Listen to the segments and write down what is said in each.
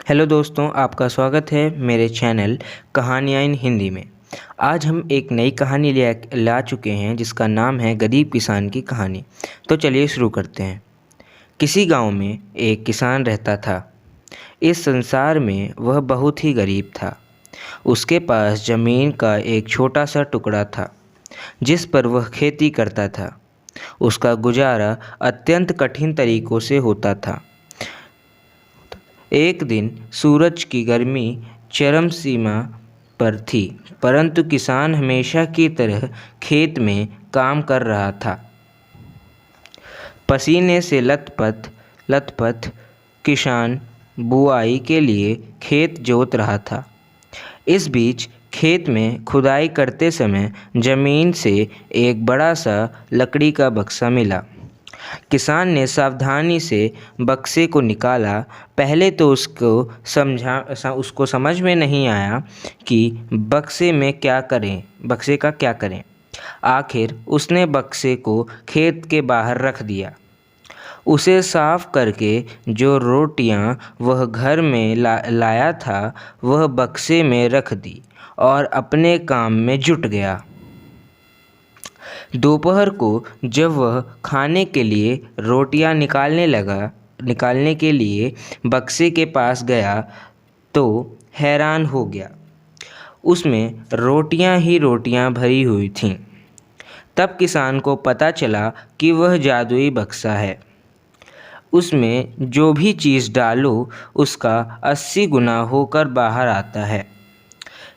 Hello दोस्तों, आपका स्वागत है मेरे चैनल कहानियाँ इन हिंदी में। आज हम एक नई कहानी ला चुके हैं जिसका नाम है गरीब किसान की कहानी। तो चलिए शुरू करते हैं। किसी गांव में एक किसान रहता था। इस संसार में वह बहुत ही गरीब था। उसके पास ज़मीन का एक छोटा सा टुकड़ा था जिस पर वह खेती करता था। उसका गुजारा अत्यंत कठिन तरीक़ों से होता था। एक दिन सूरज की गर्मी चरम सीमा पर थी, परंतु किसान हमेशा की तरह खेत में काम कर रहा था। पसीने से लथपथ लथपथ किसान बुआई के लिए खेत जोत रहा था। इस बीच खेत में खुदाई करते समय ज़मीन से एक बड़ा सा लकड़ी का बक्सा मिला। किसान ने सावधानी से बक्से को निकाला। पहले तो उसको समझ में नहीं आया कि बक्से का क्या करें। आखिर उसने बक्से को खेत के बाहर रख दिया। उसे साफ करके जो रोटियां वह घर में लाया था वह बक्से में रख दी और अपने काम में जुट गया। दोपहर को जब वह खाने के लिए रोटियां निकालने के लिए बक्से के पास गया तो हैरान हो गया। उसमें रोटियां ही रोटियां भरी हुई थीं। तब किसान को पता चला कि वह जादुई बक्सा है। उसमें जो भी चीज़ डालो उसका 80 गुना होकर बाहर आता है।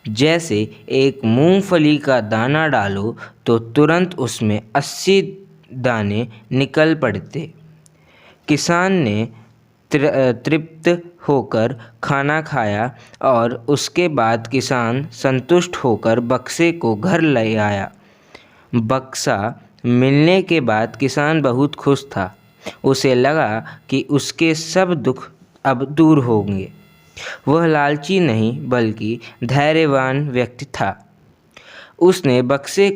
जैसे एक मूंगफली का दाना डालो तो तुरंत उसमें 80 दाने निकल पड़ते। किसान ने तृप्त होकर खाना खाया और उसके बाद किसान संतुष्ट होकर बक्से को घर ले आया। बक्सा मिलने के बाद किसान बहुत खुश था। उसे लगा कि उसके सब दुख अब दूर होंगे। वह लालची नहीं बल्कि धैर्यवान व्यक्ति था। उसने बक्से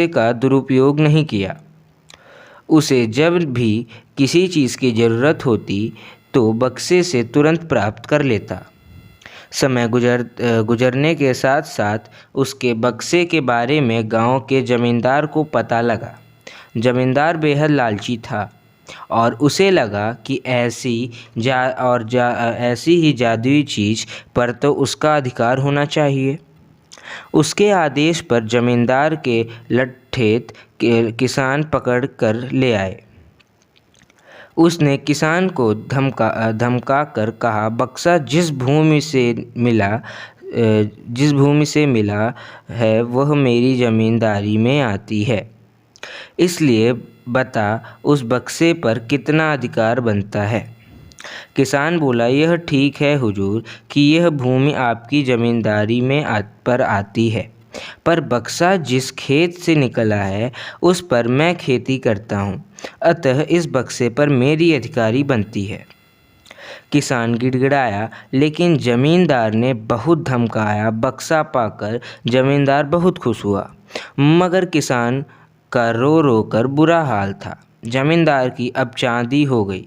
का दुरुपयोग नहीं किया। उसे जब भी किसी चीज़ की ज़रूरत होती तो बक्से से तुरंत प्राप्त कर लेता। समय गुजरने के साथ साथ उसके बक्से के बारे में गांव के ज़मींदार को पता लगा। ज़मींदार बेहद लालची था और उसे लगा कि ऐसी ही जादुई चीज़ पर तो उसका अधिकार होना चाहिए। उसके आदेश पर ज़मींदार के लठेत किसान पकड़ कर ले आए। उसने किसान को धमका कर कहा, बक्सा जिस भूमि से मिला है वह मेरी ज़मींदारी में आती है, इसलिए बता उस बक्से पर कितना अधिकार बनता है। किसान बोला, यह ठीक है हुजूर कि यह भूमि आपकी ज़मींदारी में पर आती है, पर बक्सा जिस खेत से निकला है उस पर मैं खेती करता हूँ, अतः इस बक्से पर मेरी अधिकारी बनती है। किसान गिड़गिड़ाया, लेकिन ज़मींदार ने बहुत धमकाया। बक्सा पाकर ज़मींदार बहुत खुश हुआ, मगर किसान का रो रो कर बुरा हाल था। ज़मींदार की अब चांदी हो गई।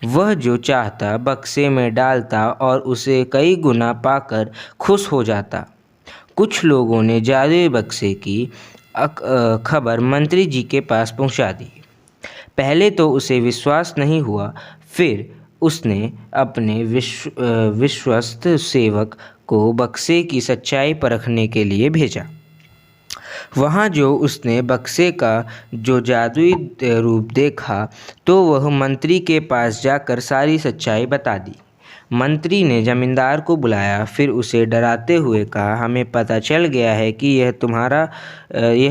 वह जो चाहता बक्से में डालता और उसे कई गुना पाकर खुश हो जाता। कुछ लोगों ने जादुई बक्से की खबर मंत्री जी के पास पहुंचा दी। पहले तो उसे विश्वास नहीं हुआ, फिर उसने अपने विश्वस्त सेवक को बक्से की सच्चाई परखने के लिए भेजा। वहाँ जो उसने बक्से का जो जादुई रूप देखा तो वह मंत्री के पास जाकर सारी सच्चाई बता दी। मंत्री ने जमींदार को बुलाया, फिर उसे डराते हुए कहा, हमें पता चल गया है कि यह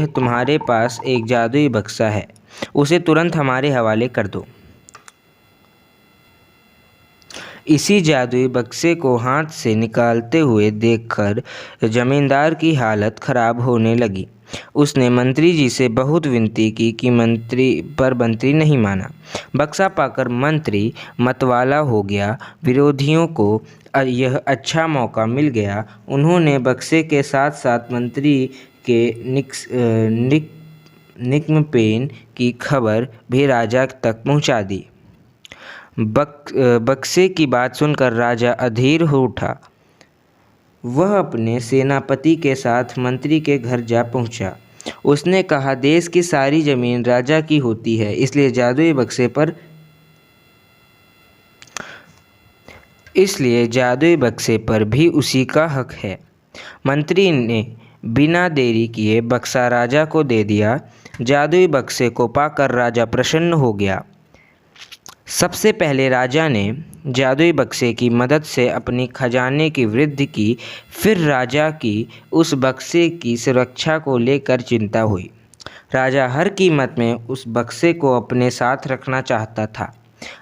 तुम्हारे पास एक जादुई बक्सा है। उसे तुरंत हमारे हवाले कर दो। इसी जादुई बक्से को हाथ से निकालते हुए देखकर जमींदार की हालत खराब होने लगी। उसने मंत्री जी से बहुत विनती की कि मंत्री नहीं माना। बक्सा पाकर मंत्री मतवाला हो गया। विरोधियों को यह अच्छा मौका मिल गया। उन्होंने बक्से के साथ साथ मंत्री के निकम्पेन की खबर भी राजा तक पहुंचा दी। बक्से की बात सुनकर राजा अधीर हो उठा। वह अपने सेनापति के साथ मंत्री के घर जा पहुंचा। उसने कहा, देश की सारी जमीन राजा की होती है, इसलिए जादुई बक्से पर भी उसी का हक है। मंत्री ने बिना देरी किए बक्सा राजा को दे दिया। जादुई बक्से को पाकर राजा प्रसन्न हो गया। सबसे पहले राजा ने जादुई बक्से की मदद से अपनी खजाने की वृद्धि की। फिर राजा की उस बक्से की सुरक्षा को लेकर चिंता हुई। राजा हर कीमत में उस बक्से को अपने साथ रखना चाहता था।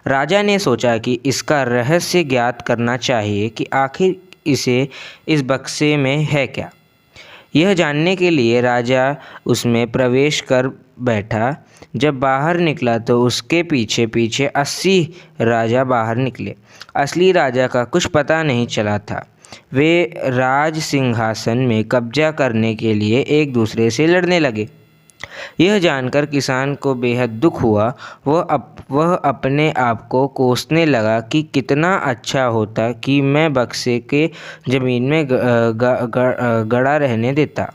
राजा ने सोचा कि इसका रहस्य ज्ञात करना चाहिए कि आखिर इस बक्से में है क्या। यह जानने के लिए राजा उसमें प्रवेश कर बैठा। जब बाहर निकला तो उसके पीछे पीछे 80 राजा बाहर निकले। असली राजा का कुछ पता नहीं चला था। वे राज सिंहासन में कब्जा करने के लिए एक दूसरे से लड़ने लगे। यह जानकर किसान को बेहद दुख हुआ। वह अपने आप को कोसने लगा कि कितना अच्छा होता कि मैं बक्से के ज़मीन में गड़ा रहने देता।